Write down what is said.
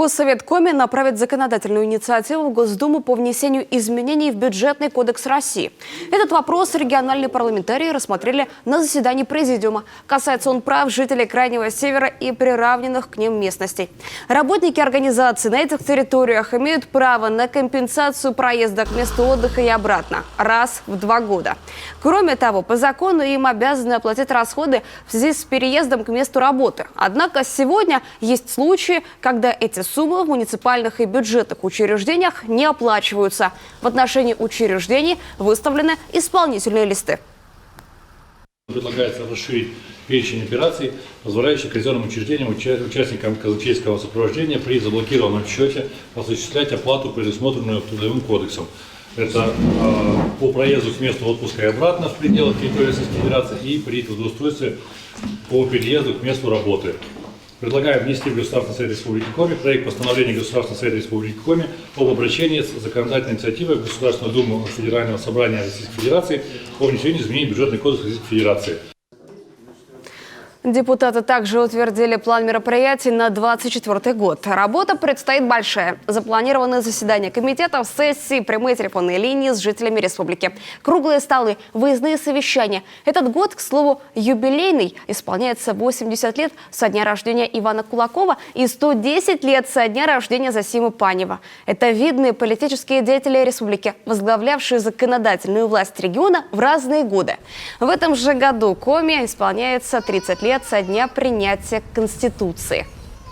Госсовет Коми направит законодательную инициативу в Госдуму по внесению изменений в Бюджетный кодекс России. Этот вопрос региональные парламентарии рассмотрели на заседании Президиума. Касается он прав жителей Крайнего Севера и приравненных к ним местностей. Работники организации на этих территориях имеют право на компенсацию проезда к месту отдыха и обратно раз в 2 года. Кроме того, по закону им обязаны оплатить расходы в связи с переездом к месту работы. Однако сегодня есть случаи, когда эти суммы в муниципальных и бюджетных учреждениях не оплачиваются. В отношении учреждений выставлены исполнительные листы. Предлагается расширить перечень операций, позволяющих казенным учреждениям, участникам казначейского сопровождения при заблокированном счете осуществлять оплату, предусмотренную Трудовым кодексом. Это по проезду к месту отпуска и обратно в пределах территории Российской Федерации и при трудоустройстве по переезду к месту работы. Предлагаю внести в Государственный совет Республики Коми проект постановления Государственного совета Республики Коми об обращении с законодательной инициативой в Государственную Думу Федерального собрания Российской Федерации о внесении изменений в Бюджетный кодекс Российской Федерации. Депутаты также утвердили план мероприятий на 2024 год. Работа предстоит большая. Запланированы заседания комитетов, сессии, прямые телефонные линии с жителями республики, круглые столы, выездные совещания. Этот год, к слову, юбилейный. Исполняется 80 лет со дня рождения Ивана Кулакова и 110 лет со дня рождения Зосимы Панева. Это видные политические деятели республики, возглавлявшие законодательную власть региона в разные годы. В этом же году Коми исполняется 30 лет со дня принятия Конституции.